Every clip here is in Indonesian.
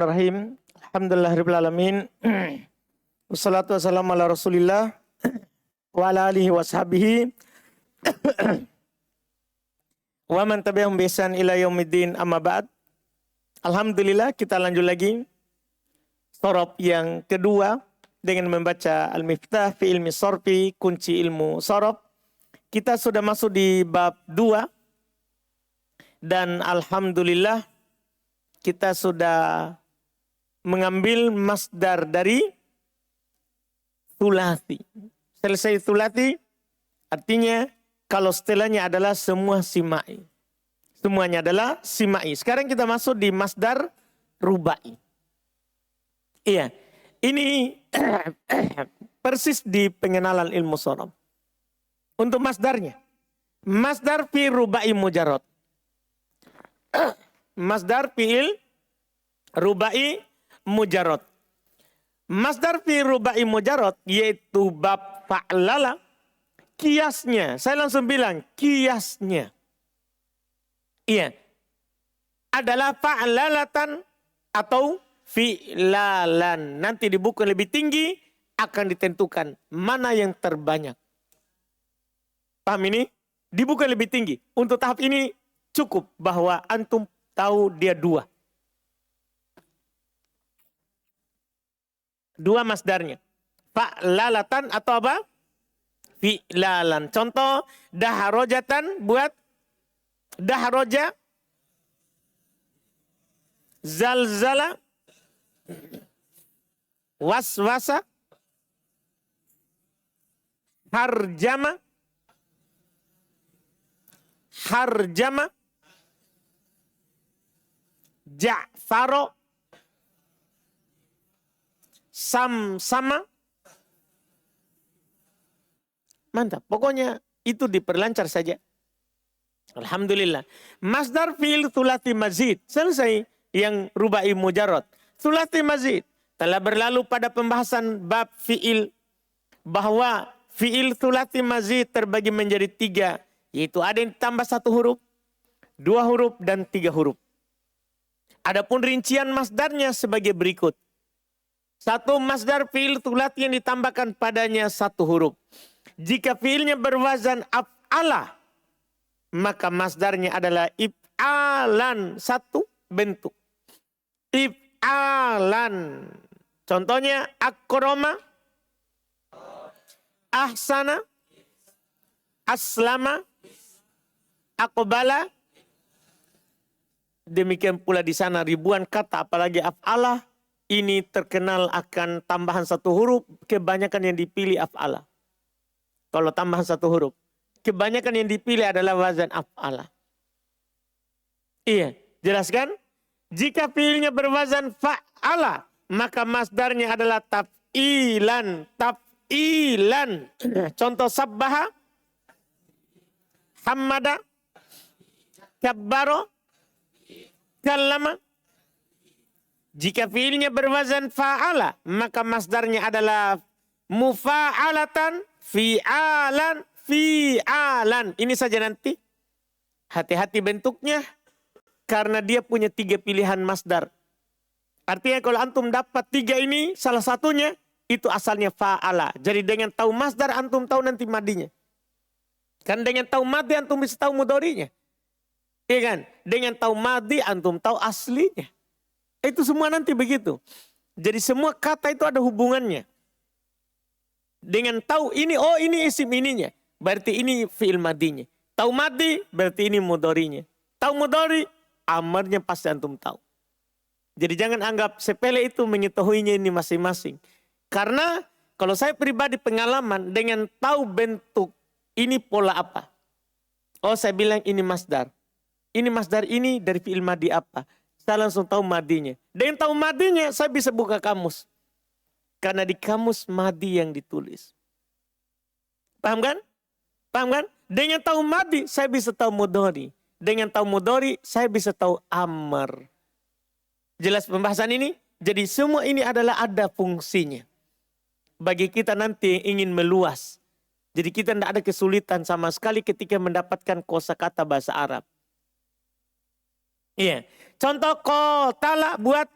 Bismillahirrahmanirrahim. Alhamdulillahirabbil alamin. Wassalatu wassalamu ala Rasulillah wa ala alihi washabihi wa man tabi'ahum bi ihsan ila yaumiddin, amma ba'd. Alhamdulillah, kita lanjut lagi sorob yang kedua dengan membaca Al-Miftah fi ilmi sorfi, kunci ilmu sorob. Kita sudah masuk di bab 2 dan alhamdulillah kita sudah mengambil masdar dari thulathi. Selesai thulathi artinya kalau setelahnya adalah semua simai. Semuanya adalah simai. Sekarang kita masuk di masdar rubai. Iya, ini persis di pengenalan ilmu sorob. Untuk masdarnya, masdar fi rubai mujarrad. Masdar fi'il rubai mujarrad. Masdar fi'il rubai mujarrad yaitu bab fa'lala. Kiasnya, saya langsung bilang kiasnya. Iya. Adalah fa'lalatan atau fi'lalan. Nanti di buku lebih tinggi akan ditentukan mana yang terbanyak. Paham ini? Di buku lebih tinggi. Untuk tahap ini cukup bahwa antum tahu dia dua. Dua masdarnya. Fa'lalatan atau apa? Fi'lalan. Contoh, daharojatan buat daharoja. Zalzala. Waswasa. Harjama. Harjama. Ja'faro, sama. Mantap. Pokoknya itu diperlancar saja. Alhamdulillah. Masdar fi'il thulathi mazid. Selesai yang rubai mujarrad. Thulathi mazid. Telah berlalu pada pembahasan bab fi'il. Bahwa fi'il thulathi mazid terbagi menjadi 3. Yaitu ada yang tambah 1 huruf, 2 huruf, dan 3 huruf. Adapun rincian masdarnya sebagai berikut. 1. Masdar fi'il thulathi yang ditambahkan padanya 1 huruf. Jika fi'ilnya berwazan af'ala, maka masdarnya adalah if'alan, 1 bentuk. If'alan. Contohnya akroma, ahsana, aslama, aqbala. Demikian pula di sana ribuan kata, apalagi af'alah ini terkenal akan tambahan 1 huruf. Kebanyakan yang dipilih af'alah. Kalau tambahan 1 huruf, kebanyakan yang dipilih adalah wazan af'alah. Iya, jelaskan. Jika fiilnya berwazan fa'ala, maka masdarnya adalah taf'ilan. Taf'ilan. Contoh sabbaha, hammada, kabbaro, kallama. Jika fiilnya berwazan fa'ala, maka masdarnya adalah mufa'alatan, fi'alan, fi'alan. Ini saja nanti. Hati-hati bentuknya. Karena dia punya 3 pilihan masdar. Artinya kalau antum dapat 3 ini, salah satunya itu asalnya fa'ala. Jadi dengan tahu masdar antum tahu nanti madinya. Kan dengan tahu madi antum bisa tahu mudhari'nya. Iya kan? Dengan tahu madi antum tahu aslinya. Itu semua nanti begitu. Jadi semua kata itu ada hubungannya. Dengan tahu ini, oh ini isim ininya. Berarti ini fi'il madinya. Tahu madi berarti ini mudhari'nya. Tahu mudhari, amarnya pasti antum tahu. Jadi jangan anggap sepele itu mengetahuinya ini masing-masing. Karena kalau saya pribadi pengalaman dengan tahu bentuk ini pola apa. Oh saya bilang ini masdar. Ini masdar ini dari fi'il madi apa. Saya langsung tahu madinya. Dengan tahu madinya saya bisa buka kamus. Karena di kamus madi yang ditulis. Paham kan? Paham kan? Dengan tahu madi saya bisa tahu mudhari. Dengan tahu mudhari saya bisa tahu amar. Jelas pembahasan ini? Jadi semua ini adalah ada fungsinya. Bagi kita nanti yang ingin meluas. Jadi kita tidak ada kesulitan sama sekali ketika mendapatkan kosakata bahasa Arab. Iya. Contoh qatala buat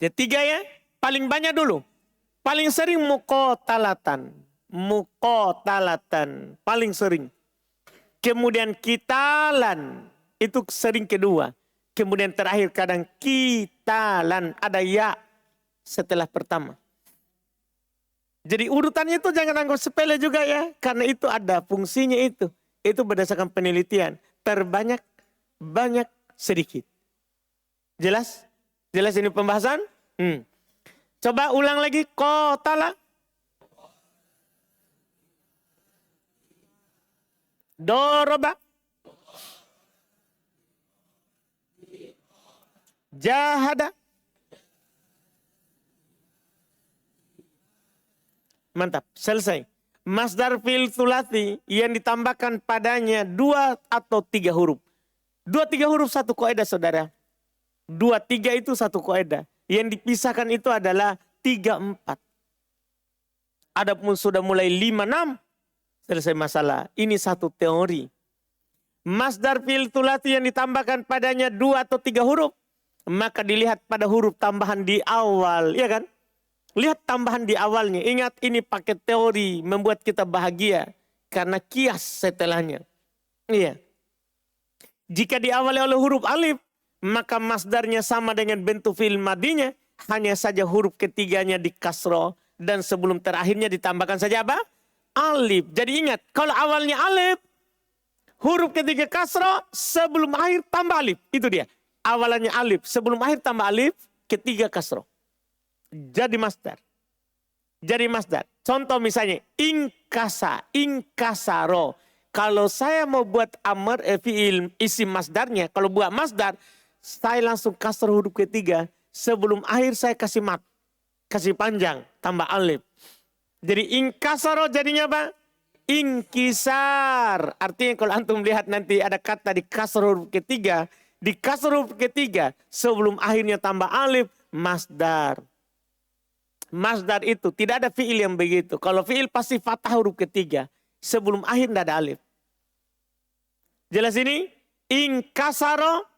Jadi 3 ya. Paling banyak dulu. Paling sering muqatalatan. Muqatalatan. Paling sering. Kemudian kitalan. Itu sering kedua. Kemudian terakhir kadang kitalan. Ada ya setelah pertama. Jadi urutannya itu jangan anggap sepele juga ya. Karena itu ada fungsinya itu. Itu berdasarkan penelitian. Terbanyak, banyak, sedikit. Jelas? Jelas ini pembahasan? Coba ulang lagi. Qatala. Doroba. Jahada. Mantap, selesai. Masdar fi'il tsulats yang ditambahkan padanya 2 atau 3 huruf. 2, 3 huruf satu kaidah saudara. 2, 3 itu satu kaidah. Yang dipisahkan itu adalah 3, 4. Adapun sudah mulai 5, 6. Selesai masalah. Ini satu teori. Masdar fi'il tsulats yang ditambahkan padanya 2 atau 3 huruf. Maka dilihat pada huruf tambahan di awal. Ya kan? Lihat tambahan di awalnya. Ingat ini pakai teori membuat kita bahagia. Karena kias setelahnya. Iya. Jika diawali oleh huruf alif. Maka masdarnya sama dengan bentuk fi'il madinya. Hanya saja huruf ketiganya di kasroh. Dan sebelum terakhirnya ditambahkan saja apa? Alif. Jadi ingat. Kalau awalnya alif. Huruf ketiga kasroh. Sebelum akhir tambah alif. Itu dia. Awalannya alif. Sebelum akhir tambah alif. Ketiga kasroh. Jadi masdar. Jadi masdar. Contoh misalnya. Inkasa. Inkasaro. Kalau saya mau buat amr fi'il isim masdarnya. Kalau buat masdar. Saya langsung kasar huruf ketiga. Sebelum akhir saya kasih mat. Kasih panjang. Tambah alif. Jadi inkasaro jadinya apa? Inkisar. Artinya kalau antum lihat nanti ada kata di kasar huruf ketiga. Di kasar huruf ketiga. Sebelum akhirnya tambah alif. Masdar. Masdar itu tidak ada fi'il yang begitu. Kalau fi'il pasti fathah huruf ketiga. Sebelum akhir tidak ada alif. Jelas ini? Inkasaro.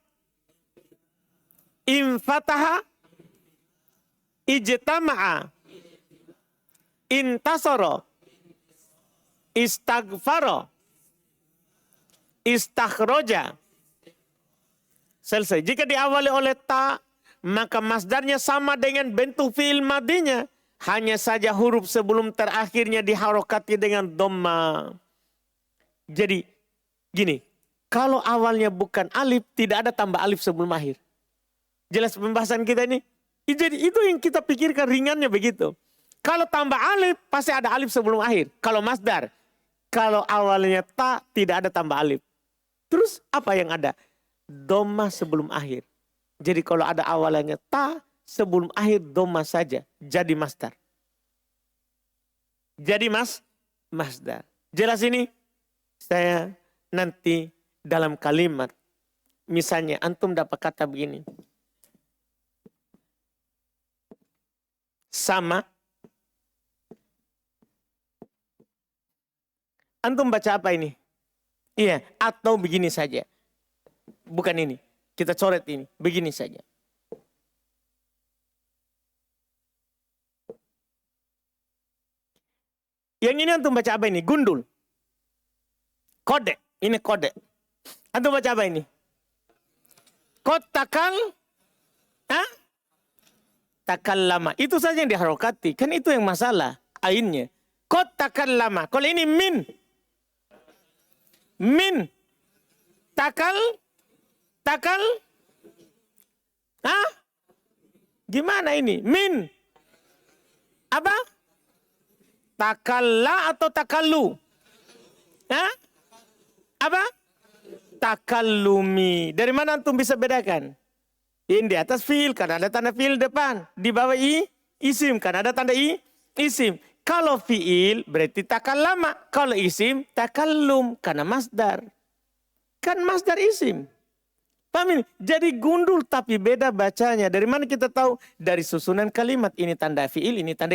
Infataha. Ijtama'a. Intasaro. Istaghfaro. Istakhroja. Selesai. Jika diawali oleh ta. Maka masdarnya sama dengan bentuk fi'il madinya. Hanya saja huruf sebelum terakhirnya diharokati dengan dhamma. Jadi gini. Kalau awalnya bukan alif. Tidak ada tambah alif sebelum akhir. Jelas pembahasan kita ini? Jadi itu yang kita pikirkan ringannya begitu. Kalau tambah alif pasti ada alif sebelum akhir. Kalau masdar. Kalau awalnya ta tidak ada tambah alif. Terus apa yang ada? Dhamma sebelum akhir. Jadi kalau ada awalannya ta, sebelum akhir dhamma saja. Jadi masdar. Jadi masdar. Jelas ini? Saya nanti dalam kalimat. Misalnya antum dapat kata begini. Sama. Antum baca apa ini? Iya, atau begini saja. Bukan ini. Kita coret ini. Begini saja. Yang ini antum baca apa ini? Gundul. Kode. Ini kode. Antum baca apa ini? Kotakal. Hah? Takal lama. Itu saja yang diharokati. Kan itu yang masalah. Ainnya. Kotakal lama. Kalau ini min. Min. Takal. Takal. Hah? Gimana ini? Min. Apa? Takalla atau takallu? Hah? Apa? Takallumi. Dari mana antum bisa bedakan? Ini di atas fiil karena ada tanda fiil depan. Di bawah isim karena ada tanda isim. Kalau fiil berarti takallama. Kalau isim takallum karena masdar. Kan masdar isim. Paham ini? Jadi gundul tapi beda bacanya. Dari mana kita tahu? Dari susunan kalimat. Ini tanda fiil, ini tanda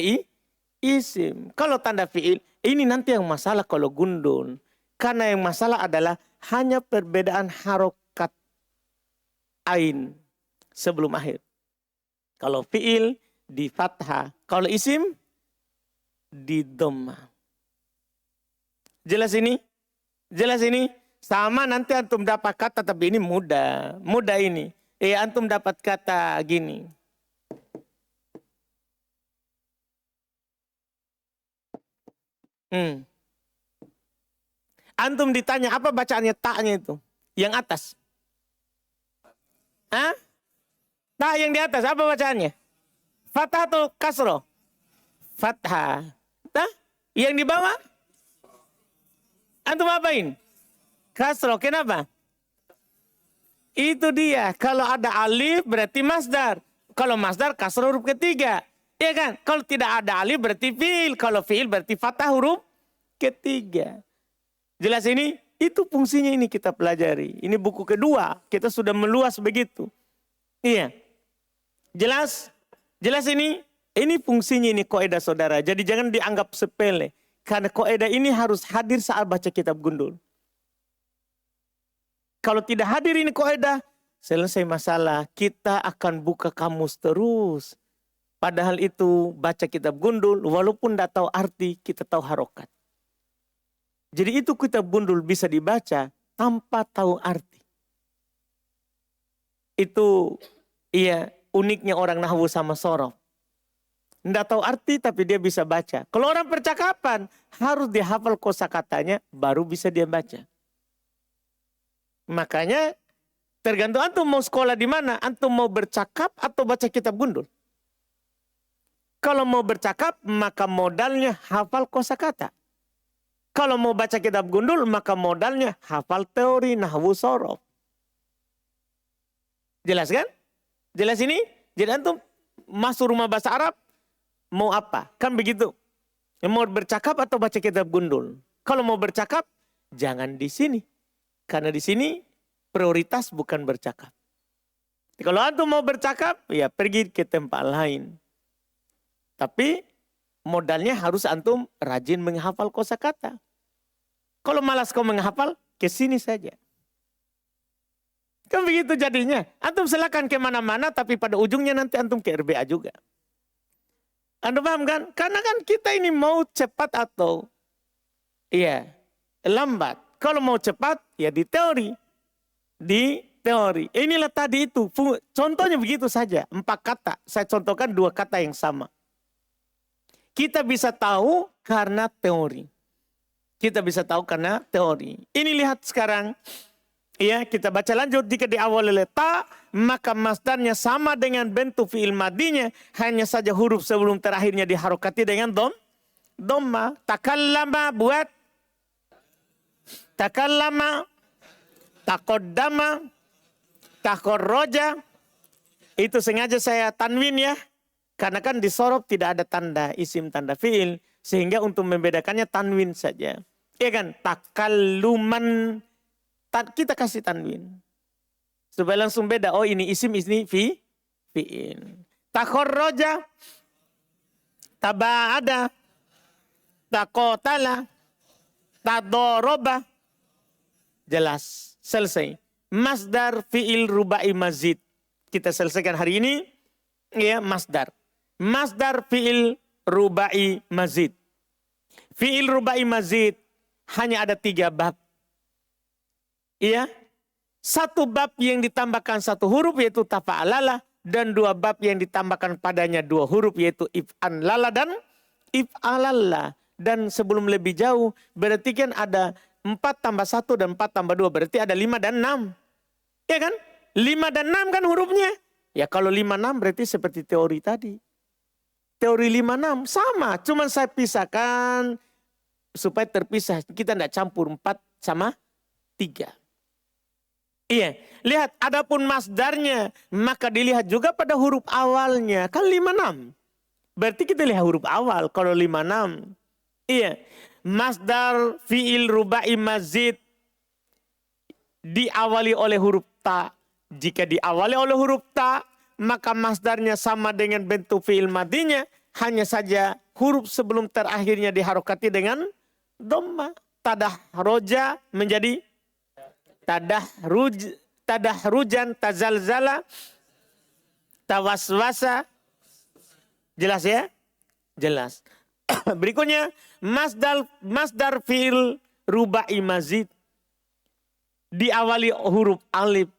isim. Kalau tanda fiil, ini nanti yang masalah kalau gundul. Karena yang masalah adalah hanya perbedaan harokat ain sebelum akhir. Kalau fi'il di fathah. Kalau isim di dhamma. Jelas ini? Jelas ini? Sama nanti antum dapat kata, tapi ini mudah. Mudah ini. Antum dapat kata gini. Antum ditanya apa bacaannya taknya itu? Yang atas. Hah? Tak yang di atas apa bacaannya? Fathah atau kasroh? Fathah. Nah, yang di bawah? Antum apain? Kasroh. Kenapa? Itu dia. Kalau ada alif berarti masdar. Kalau masdar kasroh huruf ketiga. Iya kan? Kalau tidak ada alif berarti fi'il. Kalau fi'il berarti fathah huruf ketiga. Jelas ini? Itu fungsinya ini kita pelajari. Ini buku kedua. Kita sudah meluas begitu. Iya. Jelas? Jelas ini? Ini fungsinya ini kaidah saudara. Jadi jangan dianggap sepele. Karena kaidah ini harus hadir saat baca kitab gundul. Kalau tidak hadir ini kaidah, selesai masalah. Kita akan buka kamus terus. Padahal itu baca kitab gundul, walaupun tidak tahu arti, kita tahu harokat. Jadi itu kitab gundul bisa dibaca tanpa tahu arti. Itu uniknya orang nahwu sama sorof. Tidak tahu arti tapi dia bisa baca. Kalau orang percakapan harus dihafal kosakatanya baru bisa dia baca. Makanya tergantung antum mau sekolah di mana. Antum mau bercakap atau baca kitab gundul. Kalau mau bercakap maka modalnya hafal kosakata. Kalau mau baca kitab gundul maka modalnya hafal teori nahwu sorof. Jelas kan? Jelas ini? Jadi antum masuk rumah bahasa Arab mau apa? Kan begitu. Mau bercakap atau baca kitab gundul? Kalau mau bercakap jangan di sini. Karena di sini prioritas bukan bercakap. Kalau antum mau bercakap ya pergi ke tempat lain. Tapi modalnya harus antum rajin menghafal kosakata. Kalau malas kau menghafal, ke sini saja. Kan begitu jadinya. Antum silakan kemana-mana, tapi pada ujungnya nanti antum ke RBA juga. Anda paham kan? Karena kan kita ini mau cepat atau lambat. Kalau mau cepat, ya di teori. Di teori. Inilah tadi itu. Contohnya begitu saja. 4 kata. Saya contohkan 2 kata yang sama. Kita bisa tahu karena teori. Kita bisa tahu karena teori. Ini lihat sekarang. Ya, kita baca lanjut. Jika diawali oleh ta, maka masdarnya sama dengan bentuk fi'il madinya. Hanya saja huruf sebelum terakhirnya diharokati dengan dhamma. Takallama buat. Takallama. Takoddama. Takorroja. Itu sengaja saya tanwin ya. Karena kan di sorof tidak ada tanda isim tanda fi'il. Sehingga untuk membedakannya tanwin saja. Iya kan? Takalluman. Kita kasih tanwin. Supaya langsung beda. Oh ini isim, ini fi'il. Takhorroja. Taba'ada. Takotala. Tadoroba. Jelas. Selesai. Masdar fi'il rubai mazid. Kita selesaikan hari ini. Ya, masdar. Masdar fi'il rubai mazid. Fi'il rubai mazid. Hanya ada 3 bab. Iya. 1 bab yang ditambahkan 1 huruf yaitu tafa'alala. Dan 2 bab yang ditambahkan padanya 2 huruf yaitu if'anlala dan if'alalla. Dan sebelum lebih jauh berarti kan ada 4 tambah 1 dan 4 tambah 2. Berarti ada 5 dan 6. Iya kan? 5 dan 6 kan hurufnya. Ya kalau 5, 6 berarti seperti teori tadi. Teori 5, 6 sama. Cuman saya pisahkan supaya terpisah. Kita tidak campur 4 sama 3. Iya. Lihat adapun masdarnya. Maka dilihat juga pada huruf awalnya. Kan 5, 6. Berarti kita lihat huruf awal. Kalau 5, 6. Iya. Masdar fi'il rubai mazid. Diawali oleh huruf ta. Jika diawali oleh huruf ta, maka masdarnya sama dengan bentuk fi'il madinya. Hanya saja huruf sebelum terakhirnya diharokati dengan dhamma. Tadahroja menjadi tadahrujan, tazalzala, tawaswasa. Jelas ya? Jelas. Berikutnya masdar fi'il rubai mazid diawali huruf alif.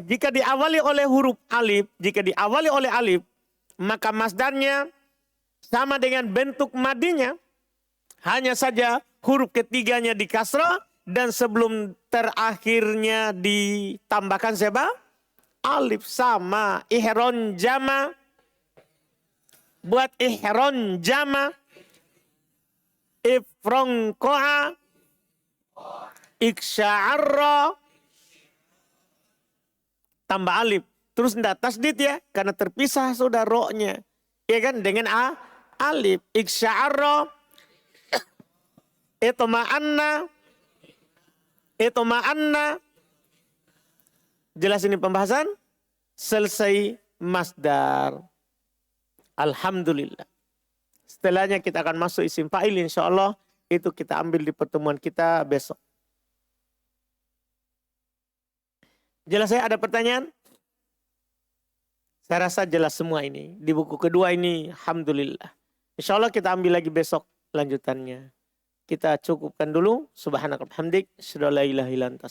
Jika diawali oleh huruf alif, maka masdarnya sama dengan bentuk madinya. Hanya saja huruf ketiganya di kasrah dan sebelum terakhirnya ditambahkan siapa? Alif. Sama ihron jama. Buat ihron jama, ifron ko'a, iksya'arra, tambah alif. Terus tidak tasdid ya, karena terpisah sudah ro-nya. Ya kan, dengan alif. Iksya'arra, itoma'anna. Jelas ini pembahasan? Selesai masdar. Alhamdulillah. Setelahnya kita akan masuk isim fa'il insyaallah. Itu kita ambil di pertemuan kita besok. Jelas ya, ada pertanyaan? Saya rasa jelas semua ini. Di buku kedua ini, alhamdulillah. Insyaallah kita ambil lagi besok lanjutannya. Kita cukupkan dulu. Subhanakallahumma hamdik. Asyhadu an la ilaha illa anta